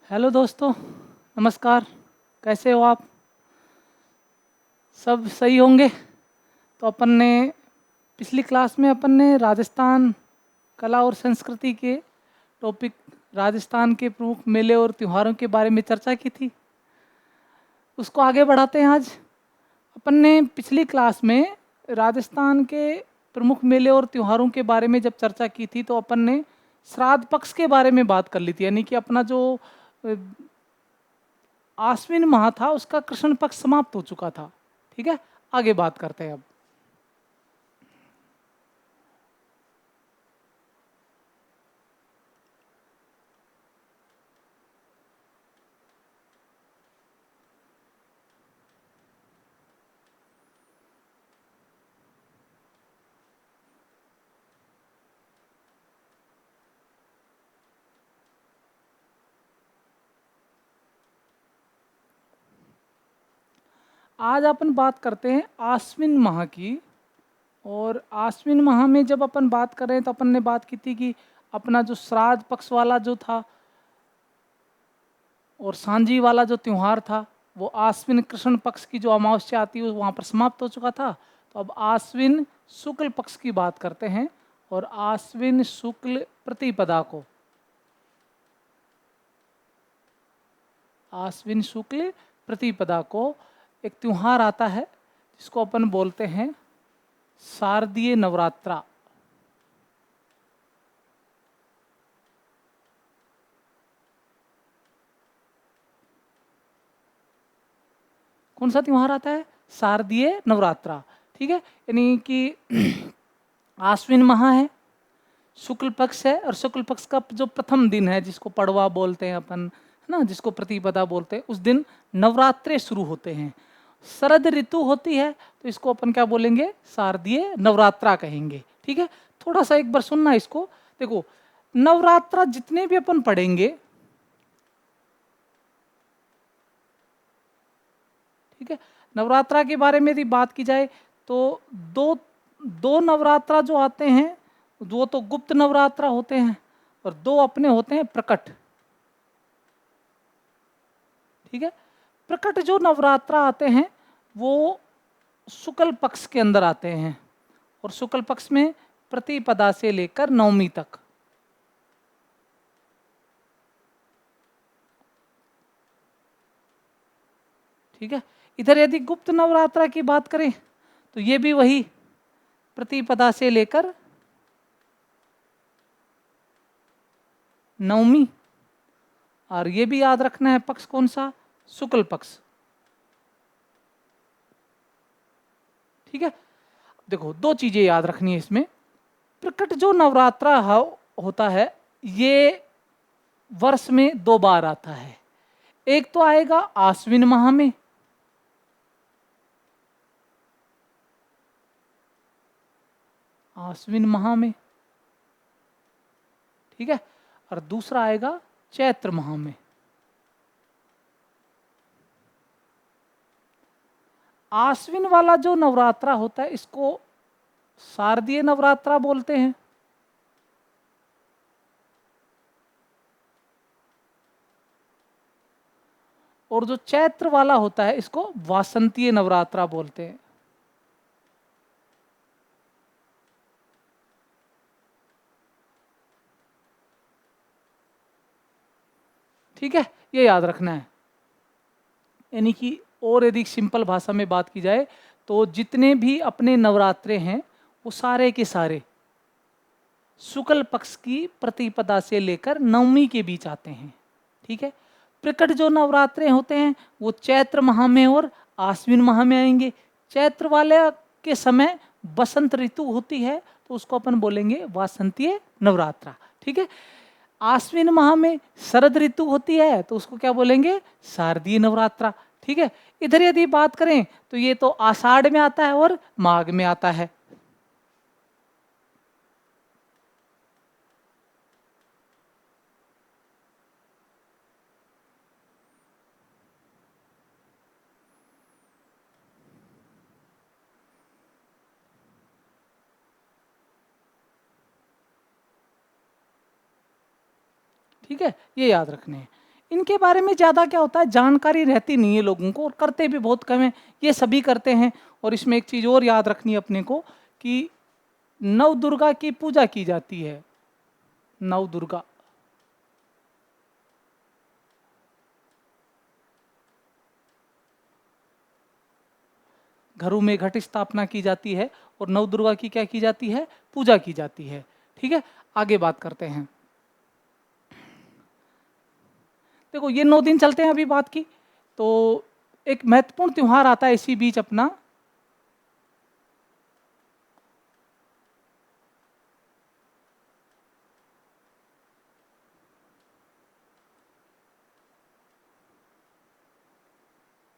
Hello दोस्तों, नमस्कार। कैसे हो आप? सब सही होंगे। तो अपन ने पिछली क्लास में अपन ने राजस्थान कला और संस्कृति के टॉपिक, राजस्थान के प्रमुख मेले और त्योहारों के बारे में चर्चा की थी। उसको आगे बढ़ाते हैं आज। अपन ने पिछली क्लास में राजस्थान के प्रमुख मेले और त्योहारों के बारे में जब चर्चा की थी तो अपन ने श्राद्ध पक्ष के बारे में बात कर ली थी, यानी कि अपना जो अ, आश्विन माह था उसका कृष्ण पक्ष समाप्त हो चुका था। ठीक है, आगे बात करते हैं अब। आज अपन बात करते हैं आश्विन माह की। और आश्विन माह में जब अपन बात कर रहे हैं तो अपन ने बात की थी कि अपना जो श्राद्ध पक्ष वाला जो था और सांझी वाला जो त्योहार था वो आश्विन कृष्ण पक्ष की जो अमावस्या आती है वहाँ पर समाप्त हो चुका था। तो अब आश्विन शुक्ल पक्ष की बात करते हैं। और आश्विन शुक्ल प्रतिपदा को, आश्विन शुक्ल प्रतिपदा को एक त्योहार आता है जिसको अपन बोलते हैं शारदीय नवरात्रा। कौन सा त्योहार आता है? शारदीय नवरात्रा। ठीक है, यानी कि आश्विन माह है, शुक्ल पक्ष है, और शुक्ल पक्ष का जो प्रथम दिन है जिसको पड़वा बोलते हैं अपन, है ना, जिसको प्रतिपदा बोलते हैं, उस दिन नवरात्रे शुरू होते हैं। शरद ऋतु होती है तो इसको अपन क्या बोलेंगे? शारदीय नवरात्रा कहेंगे। ठीक है, थोड़ा सा एक बार सुनना इसको। देखो, नवरात्रा जितने भी अपन पढ़ेंगे, ठीक है, नवरात्रा के बारे में यदि बात की जाए तो दो दो नवरात्रा जो आते हैं वो तो गुप्त नवरात्रा होते हैं और दो अपने होते हैं प्रकट। ठीक है, प्रकट जो नवरात्रा आते हैं वो शुक्ल पक्ष के अंदर आते हैं और शुक्ल पक्ष में प्रतिपदा से लेकर नवमी तक। ठीक है, इधर यदि गुप्त नवरात्रा की बात करें तो ये भी वही प्रतिपदा से लेकर नवमी, और ये भी याद रखना है पक्ष कौन सा? शुक्ल पक्ष। ठीक है, देखो दो चीजें याद रखनी है इसमें। प्रकट जो नवरात्रा होता है ये वर्ष में दो बार आता है। एक तो आएगा आश्विन माह में, आश्विन माह में, ठीक है, और दूसरा आएगा चैत्र माह में। आश्विन वाला जो नवरात्रा होता है इसको शारदीय नवरात्रा बोलते हैं, और जो चैत्र वाला होता है इसको वासंतीय नवरात्रा बोलते हैं। ठीक है, ये याद रखना है। यानी कि और यदि सिंपल भाषा में बात की जाए तो जितने भी अपने नवरात्रे हैं वो सारे के सारे शुक्ल पक्ष की प्रतिपदा से लेकर नवमी के बीच आते हैं। ठीक है, प्रकट जो नवरात्रे होते हैं वो चैत्र माह में और आश्विन माह में आएंगे। चैत्र वाले के समय बसंत ऋतु होती है तो उसको अपन बोलेंगे वासंतीय नवरात्रा। ठीक है, आश्विन माह में शरद ऋतु होती है तो उसको क्या बोलेंगे? शारदीय नवरात्रा। ठीक है, इधर यदि बात करें तो ये तो आषाढ़ में आता है और माघ में आता है। ठीक है, ये याद रखने हैं। इनके बारे में ज़्यादा क्या होता है, जानकारी रहती नहीं है लोगों को, और करते भी बहुत कम है। ये सभी करते हैं। और इसमें एक चीज़ और याद रखनी है अपने को कि नव दुर्गा की पूजा की जाती है। नव दुर्गा, घरों में घट स्थापना की जाती है और नव दुर्गा की क्या की जाती है, पूजा की जाती है। ठीक है, आगे बात करते हैं। देखो ये 9 दिन चलते हैं, अभी बात की। तो एक महत्वपूर्ण त्योहार आता है इसी बीच अपना,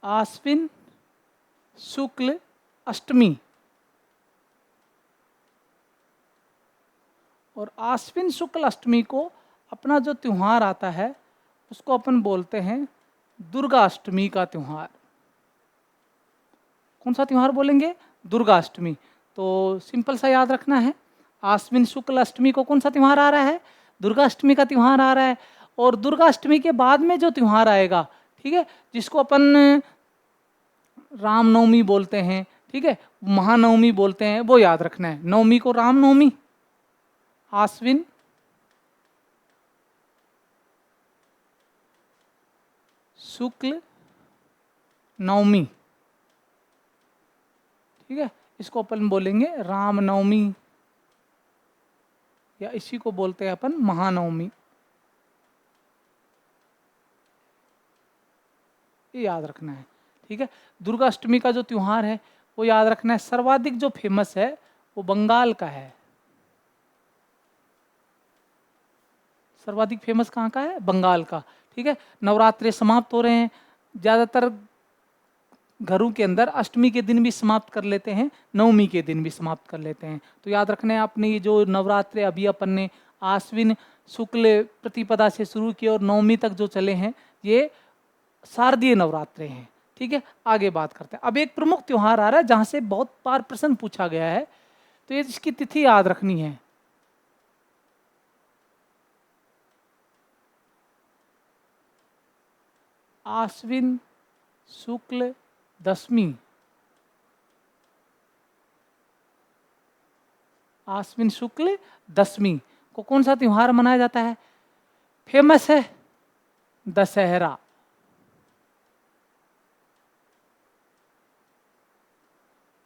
आश्विन शुक्ल अष्टमी। और आश्विन शुक्ल अष्टमी को अपना जो त्योहार आता है उसको अपन बोलते हैं दुर्गा अष्टमी का त्योहार। कौन सा त्योहार बोलेंगे, दुर्गा अष्टमी। तो सिंपल सा याद रखना है, आश्विन शुक्ल अष्टमी को कौन सा त्योहार आ रहा है, दुर्गा अष्टमी का त्योहार आ रहा है। और दुर्गा अष्टमी के बाद में जो त्योहार आएगा, ठीक है, जिसको अपन रामनवमी बोलते हैं, ठीक है, महानवमी बोलते हैं, वो याद रखना है। नवमी को रामनवमी, आश्विन शुक्ल नवमी, ठीक है, इसको अपन बोलेंगे रामनवमी, या इसी को बोलते हैं अपन महानवमी। ये याद रखना है। ठीक है, दुर्गा अष्टमी का जो त्योहार है वो याद रखना है। सर्वाधिक जो फेमस है वो बंगाल का है। सर्वाधिक फेमस कहाँ का है, बंगाल का। ठीक है, नवरात्रे समाप्त हो रहे हैं, ज़्यादातर घरों के अंदर अष्टमी के दिन भी समाप्त कर लेते हैं, नवमी के दिन भी समाप्त कर लेते हैं। तो याद रखना है आपने, ये जो नवरात्रे अभी अपन ने आश्विन शुक्ल प्रतिपदा से शुरू किए और नवमी तक जो चले हैं, ये शारदीय नवरात्रे हैं। ठीक है, आगे बात करते हैं। अब एक प्रमुख त्योहार आ रहा है जहाँ से बहुत बार प्रश्न पूछा गया है, तो ये इसकी तिथि याद रखनी है। आश्विन शुक्ल दशमी, आश्विन शुक्ल दशमी को कौन सा त्योहार मनाया जाता है, फेमस है दशहरा।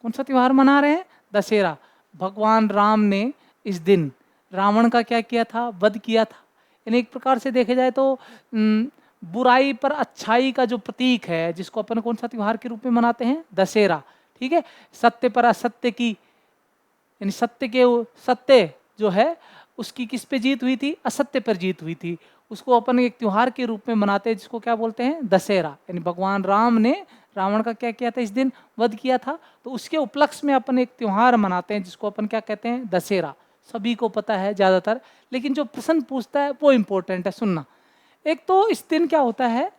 कौन सा त्योहार मना रहे हैं, दशहरा। भगवान राम ने इस दिन रावण का क्या किया था, वध किया था। यानी एक प्रकार से देखे जाए तो बुराई पर अच्छाई का जो प्रतीक है, जिसको अपन कौन सा त्योहार के रूप में मनाते हैं, दशहरा। ठीक है, सत्य पर असत्य की, यानी सत्य जो है उसकी किस पे जीत हुई थी, असत्य पर जीत हुई थी। उसको अपन एक त्योहार के रूप में मनाते हैं, जिसको क्या बोलते हैं, दशहरा। यानी भगवान राम ने रावण का क्या किया था, इस दिन वध किया था। तो उसके उपलक्ष्य में अपन एक त्योहार मनाते हैं, जिसको अपन क्या कहते हैं, दशहरा। सभी को पता है ज़्यादातर, लेकिन जो प्रश्न पूछता है वो इम्पोर्टेंट है, सुनना। एक तो इस दिन क्या होता है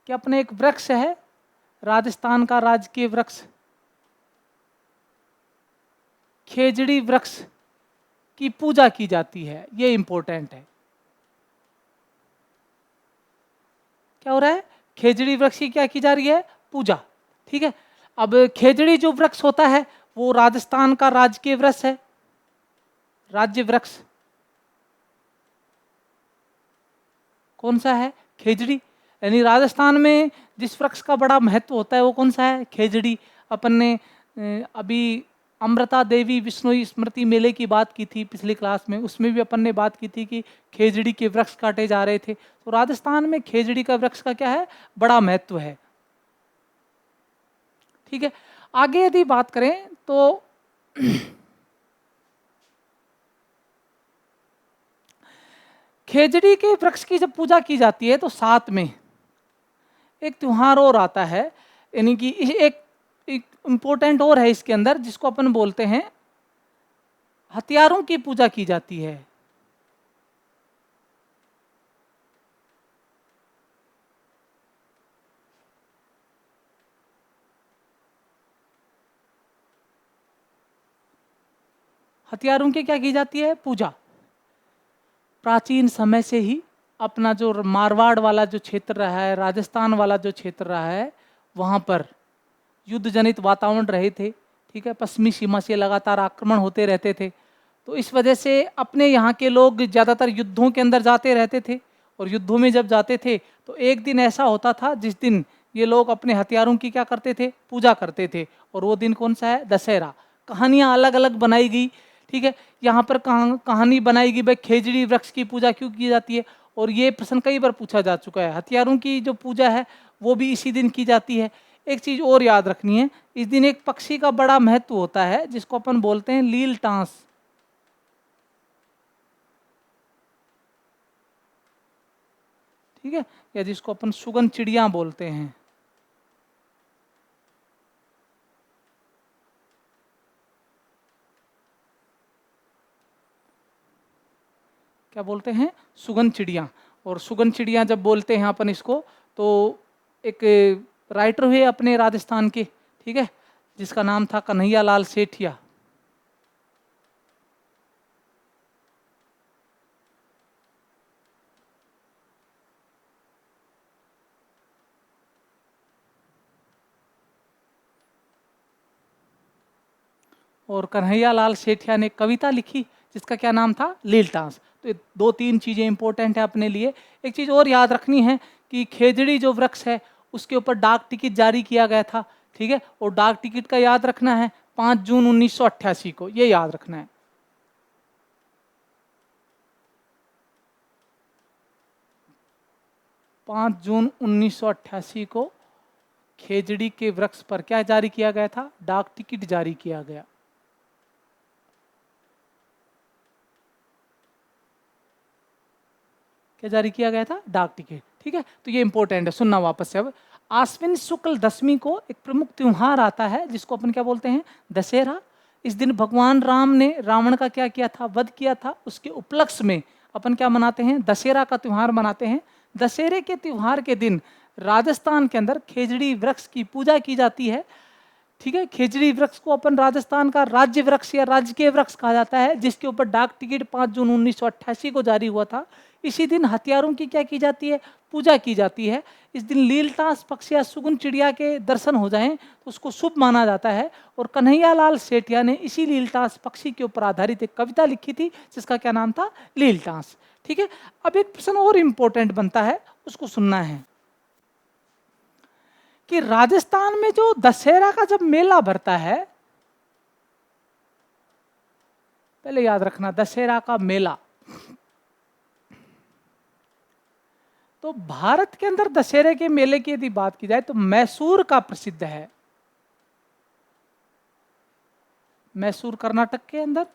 कि अपने एक वृक्ष है, राजस्थान का राजकीय वृक्ष खेजड़ी वृक्ष की पूजा की जाती है। ये इंपॉर्टेंट है। क्या हो रहा है, खेजड़ी वृक्ष की क्या की जा रही है, पूजा। ठीक है, अब खेजड़ी जो वृक्ष होता है वो राजस्थान का राजकीय वृक्ष है, राज्य वृक्ष। कौन सा है, खेजड़ी। यानी राजस्थान में जिस वृक्ष का बड़ा महत्व होता है वो कौन सा है, खेजड़ी। अपन ने अभी अमृता देवी विश्नोई स्मृति मेले की बात की थी पिछली क्लास में, उसमें भी अपन ने बात की थी कि खेजड़ी के वृक्ष काटे जा रहे थे। तो राजस्थान में खेजड़ी का वृक्ष का क्या है, बड़ा महत्व है। ठीक है, आगे यदि बात करें तो खेजड़ी के वृक्ष की जब पूजा की जाती है तो साथ में एक त्योहार और आता है, यानी कि एक इम्पोर्टेंट और है इसके अंदर, जिसको अपन बोलते हैं हथियारों की पूजा की जाती है। हथियारों की क्या की जाती है, पूजा। प्राचीन समय से ही अपना जो मारवाड़ वाला जो क्षेत्र रहा है, राजस्थान वाला जो क्षेत्र रहा है, वहाँ पर युद्ध जनित वातावरण रहे थे, ठीक है, पश्चिमी सीमा से लगातार आक्रमण होते रहते थे। तो इस वजह से अपने यहाँ के लोग ज़्यादातर युद्धों के अंदर जाते रहते थे, और युद्धों में जब जाते थे तो एक दिन ऐसा होता था जिस दिन ये लोग अपने हथियारों की क्या करते थे, पूजा करते थे। और वो दिन कौन सा है? दशहरा। कहानियाँ अलग अलग बनाई गई, ठीक है। यहाँ पर कहानी बनाई गई भाई खेजड़ी वृक्ष की पूजा क्यों की जाती है, और ये प्रश्न कई बार पूछा जा चुका है। हथियारों की जो पूजा है वो भी इसी दिन की जाती है। एक चीज़ और याद रखनी है, इस दिन एक पक्षी का बड़ा महत्व होता है जिसको अपन बोलते हैं लील टांस, ठीक है, या जिसको अपन सुगन चिड़िया बोलते हैं। क्या बोलते हैं? सुगन चिड़िया। और सुगन चिड़िया जब बोलते हैं अपन इसको, तो एक राइटर हुए अपने राजस्थान के, ठीक है, जिसका नाम था कन्हैया लाल सेठिया। और कन्हैया लाल सेठिया ने कविता लिखी जिसका क्या नाम था? लील टांस। तो ये दो तीन चीज़ें इंपॉर्टेंट है अपने लिए। एक चीज़ और याद रखनी है कि खेजड़ी जो वृक्ष है उसके ऊपर डाक टिकट जारी किया गया था, ठीक है, और डाक टिकट का याद रखना है 5 जून 1988 को, ये याद रखना है। 5 जून 1988 को खेजड़ी के वृक्ष पर क्या जारी किया गया था? डाक टिकट जारी किया गया। क्या जारी किया गया था? डाक टिकट, ठीक है। तो ये इंपॉर्टेंट है, सुनना वापस से। अब आश्विन शुक्ल दशमी को एक प्रमुख त्योहार आता है जिसको अपन क्या बोलते हैं? दशहरा। इस दिन भगवान राम ने रावण का क्या किया था? वध किया था। उसके उपलक्ष्य में अपन क्या मनाते हैं? दशहरा का त्यौहार मनाते हैं। दशहरे के त्यौहार के दिन राजस्थान के अंदर खेजड़ी वृक्ष की पूजा की जाती है, ठीक है। खेजड़ी वृक्ष को अपन राजस्थान का राज्य वृक्ष या राजकीय वृक्ष कहा जाता है, जिसके ऊपर डाक टिकट 5 जून 1988 को जारी हुआ था। इसी दिन हथियारों की क्या की जाती है? पूजा की जाती है। इस दिन लीलटास पक्षी या सुगुन चिड़िया के दर्शन हो जाएं तो उसको शुभ माना जाता है। और कन्हैया लाल सेठिया ने इसी लीलटास पक्षी के ऊपर आधारित एक कविता लिखी थी जिसका क्या नाम था? लीलटास, ठीक है। अब एक प्रश्न और इंपॉर्टेंट बनता है, उसको सुनना है कि राजस्थान में जो दशहरा का जब मेला भरता है, पहले याद रखना दशहरा का मेला, तो भारत के अंदर दशहरे के मेले की यदि बात की जाए तो मैसूर का प्रसिद्ध है। मैसूर कर्नाटक के अंदर,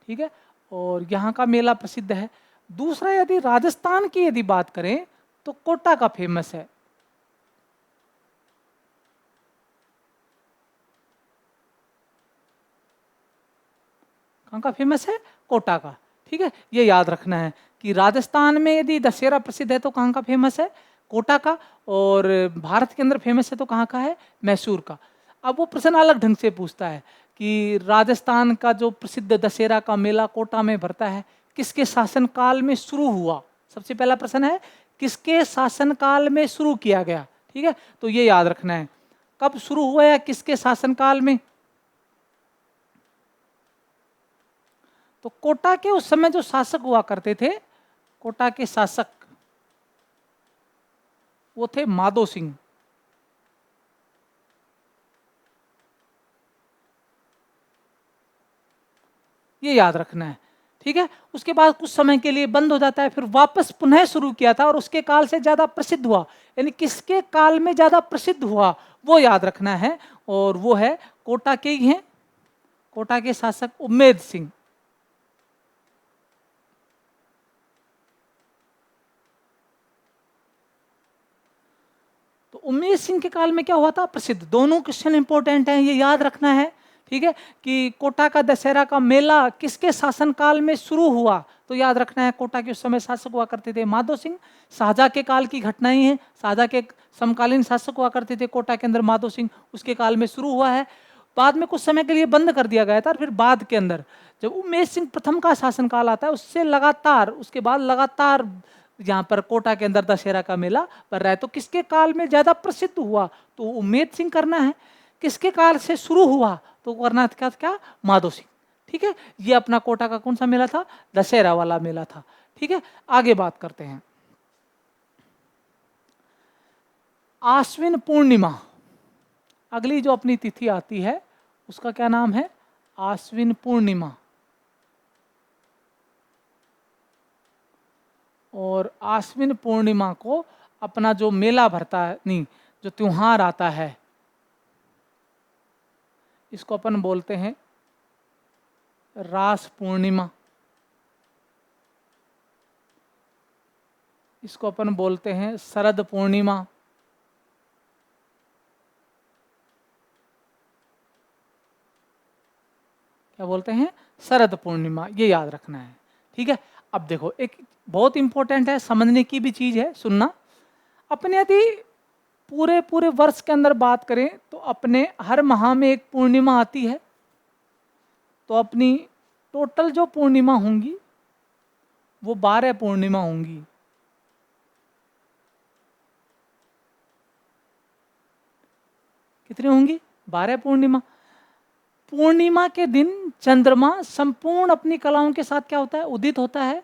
ठीक है, और यहां का मेला प्रसिद्ध है। दूसरा यदि राजस्थान की यदि बात करें तो कोटा का फेमस है। कहां का फेमस है? कोटा का, ठीक है। ये याद रखना है कि राजस्थान में यदि दशहरा प्रसिद्ध है तो कहां का फेमस है? कोटा का। और भारत के अंदर फेमस है तो कहां का है? मैसूर का। अब वो प्रश्न अलग ढंग से पूछता है कि राजस्थान का जो प्रसिद्ध दशहरा का मेला कोटा में भरता है, किसके शासनकाल में शुरू हुआ? सबसे पहला प्रश्न है किसके शासनकाल में शुरू किया गया, ठीक है। तो ये याद रखना है कब शुरू हुआ या किसके शासनकाल में। तो कोटा के उस समय जो शासक हुआ करते थे, कोटा के शासक वो थे माधो सिंह। ये याद रखना है, ठीक है। उसके बाद कुछ समय के लिए बंद हो जाता है, फिर वापस पुनः शुरू किया था और उसके काल से ज्यादा प्रसिद्ध हुआ। यानी किसके काल में ज्यादा प्रसिद्ध हुआ वो याद रखना है, और वो है कोटा के ही हैं, कोटा के शासक उम्मेद सिंह। तो उम्मेद सिंह के काल में क्या हुआ था? प्रसिद्ध। दोनों क्वेश्चन इंपॉर्टेंट हैं, ये याद रखना है, ठीक है, कि कोटा का दशहरा का मेला किसके शासनकाल में शुरू हुआ। तो याद रखना है कोटा के उस समय शासक हुआ करते थे माधो सिंह। शाहजहाँ के काल की घटनाएं हैं, शाहजहाँ के समकालीन शासक हुआ करते थे कोटा के अंदर माधो सिंह, उसके काल में शुरू हुआ है। बाद में कुछ समय के लिए बंद कर दिया गया था, और फिर बाद के अंदर जब उमेश सिंह प्रथम का शासनकाल आता है, उससे लगातार, उसके बाद लगातार यहाँ पर कोटा के अंदर दशहरा का मेला पर रहा है। तो किसके काल में ज्यादा प्रसिद्ध हुआ तो उमेश सिंह करना है, किसके काल से शुरू हुआ तो करना था क्या, माधो सिंह। ठीक है, ये अपना कोटा का कौन सा मेला था, दशहरा वाला मेला था। ठीक है, आगे बात करते हैं। आश्विन पूर्णिमा, अगली जो अपनी तिथि आती है उसका क्या नाम है, आश्विन पूर्णिमा। और आश्विन पूर्णिमा को अपना जो मेला भरता है, नहीं, जो त्योहार आता है, इसको अपन बोलते हैं रास पूर्णिमा। इसको अपन बोलते हैं शरद पूर्णिमा। क्या बोलते हैं, शरद पूर्णिमा, ये याद रखना है। ठीक है, अब देखो एक बहुत इंपॉर्टेंट है, समझने की भी चीज है, सुनना। अपने यदि पूरे पूरे वर्ष के अंदर बात करें तो अपने हर माह में एक पूर्णिमा आती है, तो अपनी टोटल जो पूर्णिमा होंगी वो 12 पूर्णिमा होंगी। कितनी होंगी, 12 पूर्णिमा। पूर्णिमा के दिन चंद्रमा संपूर्ण अपनी कलाओं के साथ क्या होता है, उदित होता है।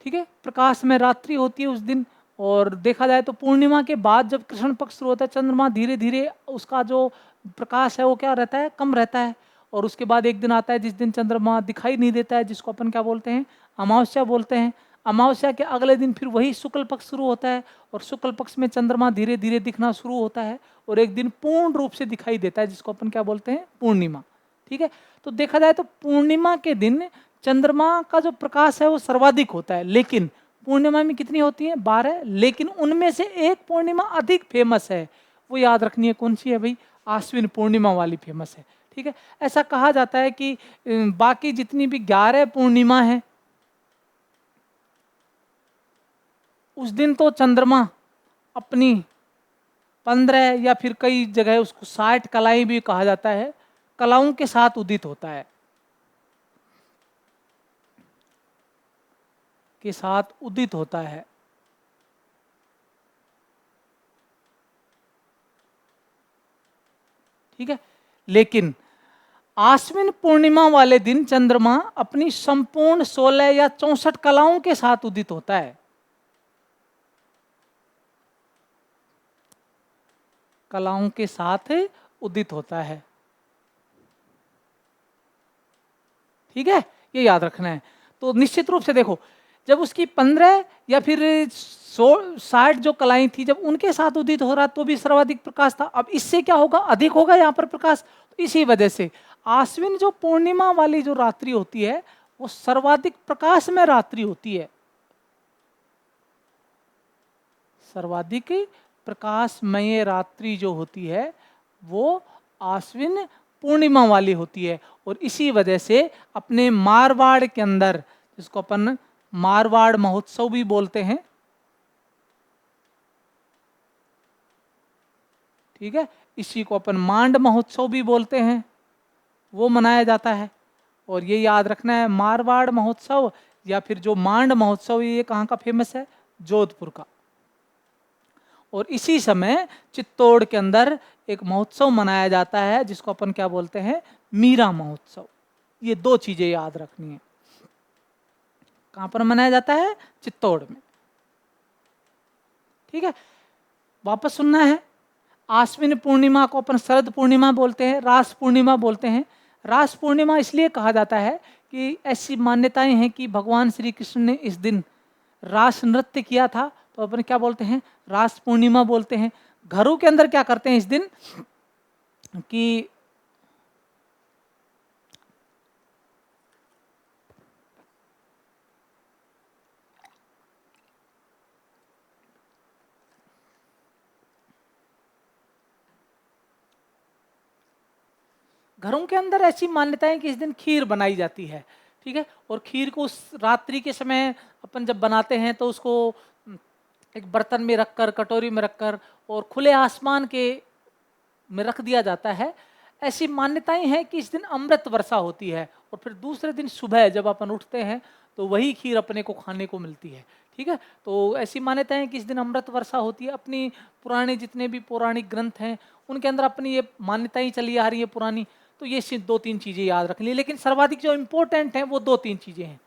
ठीक है, प्रकाश में रात्रि होती है उस दिन। और देखा जाए तो पूर्णिमा के बाद जब कृष्ण पक्ष शुरू होता है, चंद्रमा धीरे धीरे उसका जो प्रकाश है वो क्या रहता है, कम रहता है। और उसके बाद एक दिन आता है जिस दिन चंद्रमा दिखाई नहीं देता है, जिसको अपन क्या बोलते हैं, अमावस्या बोलते हैं। अमावस्या के अगले दिन फिर वही शुक्ल पक्ष शुरू होता है, और शुक्ल पक्ष में चंद्रमा धीरे धीरे दिखना शुरू होता है, और एक दिन पूर्ण रूप से दिखाई देता है, जिसको अपन क्या बोलते हैं, पूर्णिमा। ठीक है, तो देखा जाए तो पूर्णिमा के दिन चंद्रमा का जो प्रकाश है वो सर्वाधिक होता है। लेकिन पूर्णिमा में कितनी होती है, 12। लेकिन उनमें से एक पूर्णिमा अधिक फेमस है, वो याद रखनी है, कौन सी है भाई, आश्विन पूर्णिमा वाली फेमस है। ठीक है, ऐसा कहा जाता है कि बाकी जितनी भी 11 पूर्णिमा है उस दिन तो चंद्रमा अपनी 15 या फिर कई जगह उसको 60 कलाएं भी कहा जाता है, कलाओं के साथ उदित होता है, के साथ उदित होता है। ठीक है, लेकिन आश्विन पूर्णिमा वाले दिन चंद्रमा अपनी संपूर्ण 16 या 64 कलाओं के साथ उदित होता है। कलाओं के साथ उदित होता है। ठीक है, ये याद रखना है। तो निश्चित रूप से देखो, जब उसकी 15 या फिर 60 जो कलाएं थी, जब उनके साथ उदित हो रहा तो भी सर्वाधिक प्रकाश था। अब इससे क्या होगा, अधिक होगा यहाँ पर प्रकाश। तो इसी वजह से आश्विन जो पूर्णिमा वाली जो रात्रि होती है वो सर्वाधिक प्रकाश में रात्रि होती है, सर्वाधिक प्रकाशमय रात्रि जो होती है वो आश्विन पूर्णिमा वाली होती है। और इसी वजह से अपने मारवाड़ के अंदर, जिसको अपन मारवाड़ महोत्सव भी बोलते हैं, ठीक है, इसी को अपन मांड महोत्सव भी बोलते हैं, वो मनाया जाता है। और ये याद रखना है, मारवाड़ महोत्सव या फिर जो मांड महोत्सव, ये कहाँ का फेमस है, जोधपुर का। और इसी समय चित्तौड़ के अंदर एक महोत्सव मनाया जाता है जिसको अपन क्या बोलते हैं, मीरा महोत्सव। ये 2 चीजें याद रखनी है। कहां पर मनाया जाता है, चित्तौड़ में। ठीक है, वापस सुनना है। आश्विन पूर्णिमा को अपन शरद पूर्णिमा बोलते हैं, रास पूर्णिमा बोलते हैं। रास पूर्णिमा इसलिए कहा जाता है कि ऐसी मान्यताएं हैं कि भगवान श्री कृष्ण ने इस दिन रास नृत्य किया था, तो अपन क्या बोलते हैं, रास पूर्णिमा बोलते हैं। घरों के अंदर क्या करते हैं इस दिन कि घरों के अंदर ऐसी मान्यता है कि इस दिन खीर बनाई जाती है। ठीक है, और खीर को उस रात्रि के समय अपन जब बनाते हैं तो उसको एक बर्तन में रखकर, कटोरी में रखकर और खुले आसमान के में रख दिया जाता है। ऐसी मान्यताएं हैं कि इस दिन अमृत वर्षा होती है, और फिर दूसरे दिन सुबह जब अपन उठते हैं तो वही खीर अपने को खाने को मिलती है। ठीक है, तो ऐसी मान्यताएं हैं कि इस दिन अमृत वर्षा होती है। अपनी पुराने जितने भी पौराणिक ग्रंथ हैं उनके अंदर अपनी ये मान्यताएं चली आ रही है पुरानी। तो ये सिर्फ 2-3 चीजें याद रख ली, लेकिन सर्वाधिक जो इंपॉर्टेंट है वो 2-3 चीजें हैं।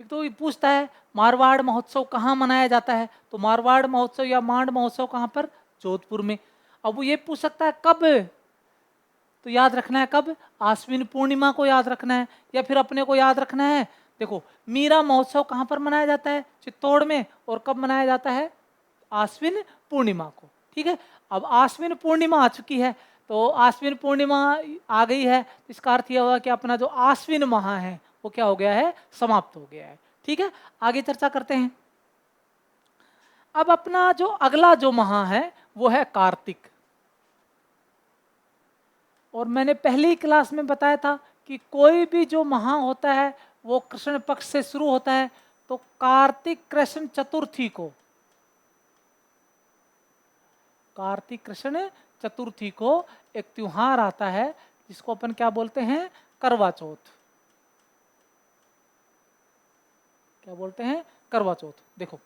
एक तो ये पूछता है मारवाड़ महोत्सव कहाँ मनाया जाता है, तो मारवाड़ महोत्सव या मांड महोत्सव कहाँ पर, जोधपुर में। अब वो ये पूछ सकता है कब, तो याद रखना है कब, आश्विन पूर्णिमा को याद रखना है, या फिर अपने को याद रखना है, देखो मीरा महोत्सव कहाँ पर मनाया जाता है, चित्तौड़ में, और कब मनाया जाता है, आश्विन पूर्णिमा को। ठीक है, अब आश्विन पूर्णिमा आ चुकी है, तो आश्विन पूर्णिमा आ गई है, इसका अर्थ यह हुआ कि अपना जो आश्विन माह है वो क्या हो गया है, समाप्त हो गया है। ठीक है, आगे चर्चा करते हैं। अब अपना जो अगला जो माह है वो है कार्तिक। और मैंने पहली क्लास में बताया था कि कोई भी जो माह होता है वो कृष्ण पक्ष से शुरू होता है, तो कार्तिक कृष्ण चतुर्थी को, कार्तिक कृष्ण चतुर्थी को एक त्योहार आता है जिसको अपन क्या बोलते हैं, करवा चौथ। क्या बोलते हैं, करवा चौथ। देखो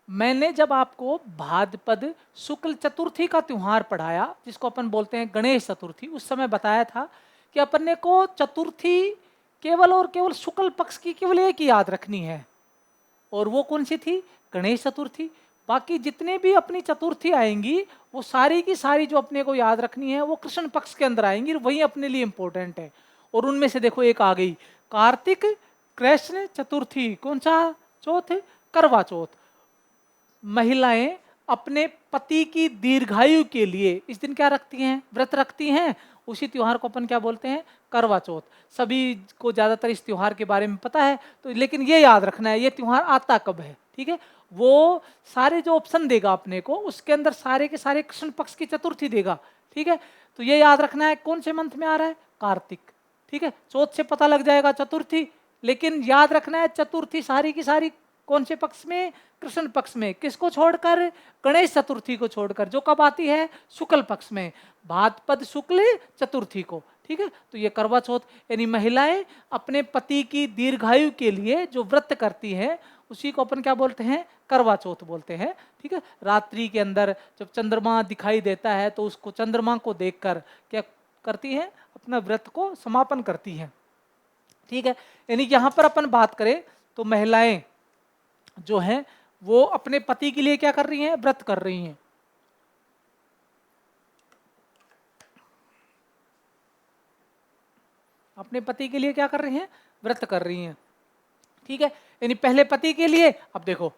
मैंने जब आपको भाद्रपद शुक्ल चतुर्थी का त्योहार पढ़ाया जिसको अपन बोलते हैं गणेश चतुर्थी, उस समय बताया था कि अपन ने को चतुर्थी केवल और केवल शुक्ल पक्ष की केवल एक ही याद रखनी है, और वो कौन सी थी, गणेश चतुर्थी। बाकी जितने भी अपनी चतुर्थी आएंगी वो सारी की सारी जो अपने को याद रखनी है वो कृष्ण पक्ष के अंदर आएंगी, वही अपने लिए इंपॉर्टेंट है। और उनमें से देखो एक आ गई, कार्तिक कृष्ण चतुर्थी, कौन सा चौथ, करवा चौथ। महिलाएं अपने पति की दीर्घायु के लिए इस दिन क्या रखती हैं, व्रत रखती हैं। उसी त्योहार को अपन क्या बोलते हैं, करवा चौथ। सभी को ज्यादातर इस त्योहार के बारे में पता है, तो लेकिन ये याद रखना है ये त्योहार आता कब है। ठीक है, वो सारे जो ऑप्शन देगा अपने को उसके अंदर सारे के सारे कृष्ण पक्ष की चतुर्थी देगा। ठीक है, तो ये याद रखना है कौन से मंथ में आ रहा है, कार्तिक। ठीक है, चौथ से पता लग जाएगा चतुर्थी, लेकिन याद रखना है चतुर्थी सारी की सारी कौन से पक्ष में, कृष्ण पक्ष में। किसको छोड़कर, गणेश चतुर्थी को छोड़कर, जो कब आती है, शुक्ल पक्ष में, भाद्रपद शुक्ल चतुर्थी को। ठीक है, तो ये करवा चौथ, यानी महिलाएं अपने पति की दीर्घायु के लिए जो व्रत करती हैं उसी को अपन क्या बोलते हैं, करवा चौथ बोलते हैं। ठीक है, रात्रि के अंदर जब चंद्रमा दिखाई देता है तो उसको, चंद्रमा को देखकर क्या करती हैं, अपना व्रत को समापन करती हैं। ठीक है, यानी यहाँ पर अपन बात करें तो महिलाएं जो हैं वो अपने पति के लिए क्या कर रही हैं, व्रत कर रही हैं। अपने पति के लिए क्या कर रही हैं, व्रत कर रही हैं। ठीक है, यानी पहले पति के लिए। अब देखो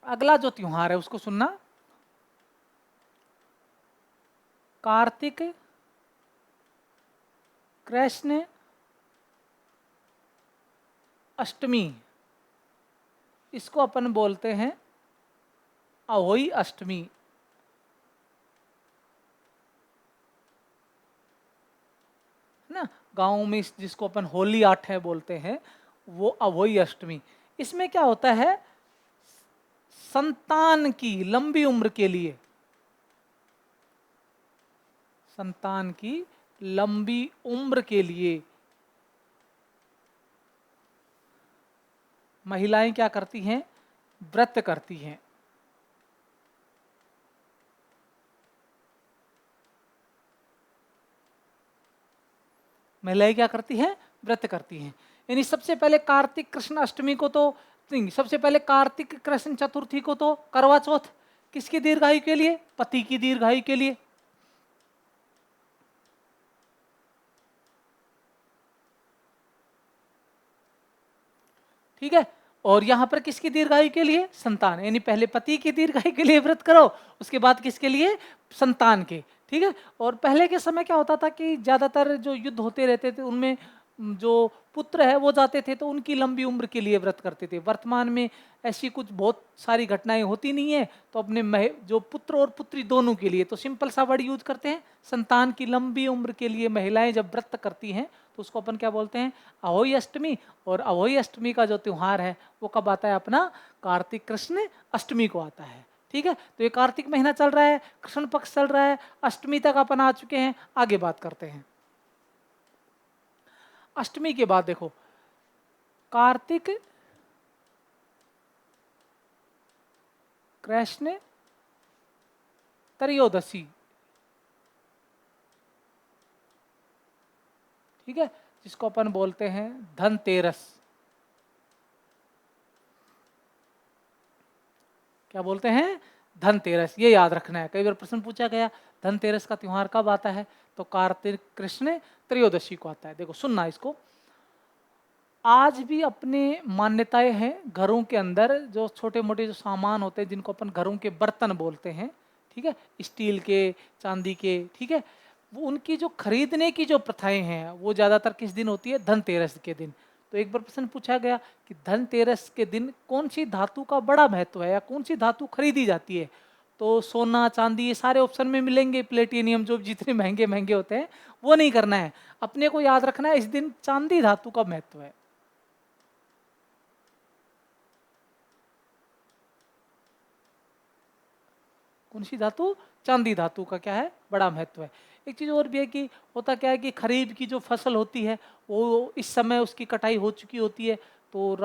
अगला जो त्योहार है उसको सुनना, कार्तिक कृष्ण अष्टमी, इसको अपन बोलते हैं अहोई अष्टमी। ना, गाँव में जिसको अपन होली आठे बोलते हैं वो अहोई अष्टमी। इसमें क्या होता है, संतान की लंबी उम्र के लिए, संतान की लंबी उम्र के लिए महिलाएं क्या करती हैं, व्रत करती हैं। महिलाएं क्या करती हैं, व्रत करती हैं। यानी सबसे पहले कार्तिक कृष्ण अष्टमी को तो नहीं, सबसे पहले कार्तिक कृष्ण चतुर्थी को तो करवा चौथ किसकी दीर्घायु के लिए, पति की दीर्घायु के लिए। ठीक है, और यहां पर किसकी दीर्घायु के लिए, संतान, यानी पहले पति की दीर्घायु के लिए व्रत करो, उसके बाद किसके लिए, संतान के। ठीक है, और पहले के समय क्या होता था कि ज्यादातर जो युद्ध होते रहते थे उनमें जो पुत्र है वो जाते थे तो उनकी लंबी उम्र के लिए व्रत करते थे। वर्तमान में ऐसी कुछ बहुत सारी घटनाएं होती नहीं है, तो अपने जो पुत्र और पुत्री दोनों के लिए तो सिंपल सा वर्ड यूज करते हैं, संतान की लंबी उम्र के लिए महिलाएं जब व्रत करती हैं तो उसको अपन क्या बोलते हैं, अहोई अष्टमी। और अहोई अष्टमी का जो त्योहार है वो कब आता है, अपना कार्तिक कृष्ण अष्टमी को आता है। ठीक है, तो ये कार्तिक महीना चल रहा है, कृष्ण पक्ष चल रहा है, अष्टमी तक अपन आ चुके हैं। आगे बात करते हैं। अष्टमी के बाद देखो, कार्तिक कृष्ण त्रयोदशी, ठीक है, जिसको अपन बोलते हैं धनतेरस। क्या बोलते हैं? धनतेरस। ये याद रखना है, कई बार प्रश्न पूछा गया धनतेरस का त्योहार कब आता है, तो कार्तिक कृष्ण त्रयोदशी को आता है। देखो सुनना इसको, आज भी अपने मान्यताएं हैं घरों के अंदर, जो छोटे मोटे जो सामान होते हैं जिनको अपन घरों के बर्तन बोलते हैं, ठीक है, स्टील के, चांदी के, ठीक है, वो उनकी जो खरीदने की जो प्रथाएं हैं वो ज़्यादातर किस दिन होती है? धनतेरस के दिन। तो एक बार प्रश्न पूछा गया कि धनतेरस के दिन कौन सी धातु का बड़ा महत्व है या कौन सी धातु खरीदी जाती है, तो सोना चांदी ये सारे ऑप्शन में मिलेंगे, प्लेटिनियम जो जितने महंगे महंगे होते हैं वो नहीं करना है। अपने को याद रखना है इस दिन चांदी धातु का महत्व है। कौन सी धातु? चांदी धातु का क्या है? बड़ा महत्व है। एक चीज़ और भी है कि होता क्या है कि खरीफ की जो फसल होती है वो इस समय उसकी कटाई हो चुकी होती है, तो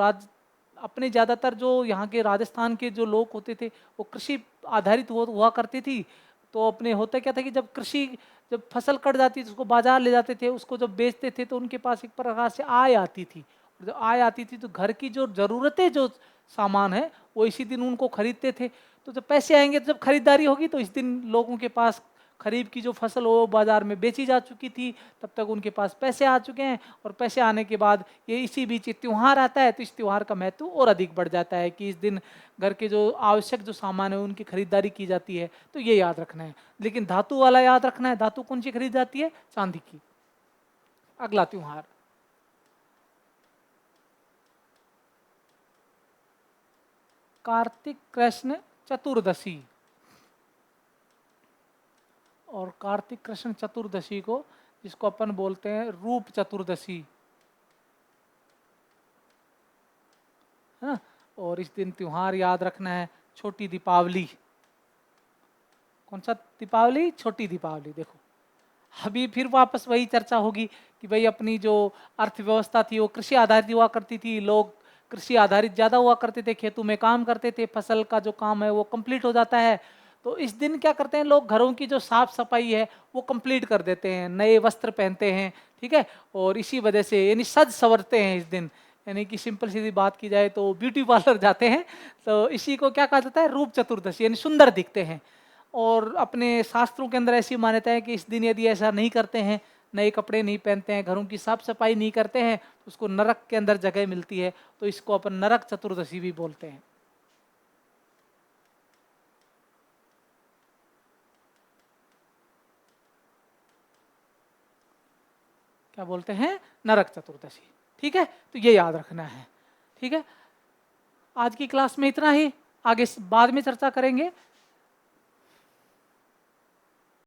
अपने ज़्यादातर जो यहाँ के राजस्थान के जो लोग होते थे वो कृषि आधारित हुआ करती थी। तो अपने होता क्या था कि जब फसल कट जाती थी उसको बाजार ले जाते थे, उसको जब बेचते थे तो उनके पास एक प्रकार से आय आती थी। और जब आय आती थी तो घर की जो ज़रूरतें जो सामान है वो इसी दिन उनको खरीदते थे। तो जब पैसे आएंगे तो जब खरीदारी होगी तो इस दिन लोगों के पास खरीफ की जो फसल हो बाजार में बेची जा चुकी थी, तब तक उनके पास पैसे आ चुके हैं, और पैसे आने के बाद ये इसी बीच त्यौहार आता है तो इस त्यौहार का महत्व और अधिक बढ़ जाता है कि इस दिन घर के जो आवश्यक जो सामान है उनकी खरीदारी की जाती है। तो ये याद रखना है। लेकिन धातु वाला याद रखना है, धातु कौन सी खरीदी जाती है? चांदी की। अगला त्यौहार कार्तिक कृष्ण चतुर्दशी। और कार्तिक कृष्ण चतुर्दशी को, जिसको अपन बोलते हैं रूप चतुर्दशी, है ना। और इस दिन त्योहार याद रखना है छोटी दीपावली। कौन सा दीपावली? छोटी दीपावली। देखो अभी फिर वापस वही चर्चा होगी कि भाई अपनी जो अर्थव्यवस्था थी वो कृषि आधारित हुआ करती थी, लोग कृषि आधारित ज़्यादा हुआ करते थे, खेतों में काम करते थे, फसल का जो काम है वो कंप्लीट हो जाता है। तो इस दिन क्या करते हैं लोग, घरों की जो साफ सफाई है वो कंप्लीट कर देते हैं, नए वस्त्र पहनते हैं, ठीक है, और इसी वजह से यानी सज संवरते हैं इस दिन। यानी कि सिंपल सीधी बात की जाए तो ब्यूटी पार्लर जाते हैं, तो इसी को क्या कहा जाता है? रूप चतुर्दशी, यानी सुंदर दिखते हैं। और अपने शास्त्रों के अंदर ऐसी मान्यता है कि इस दिन यदि ऐसा नहीं करते हैं, नए कपड़े नहीं पहनते हैं, घरों की साफ सफाई नहीं करते हैं, तो उसको नरक के अंदर जगह मिलती है। तो इसको अपन नरक चतुर्दशी भी बोलते हैं। क्या बोलते हैं? नरक चतुर्दशी। ठीक है, तो ये याद रखना है। ठीक है, आज की क्लास में इतना ही, आगे बाद में चर्चा करेंगे।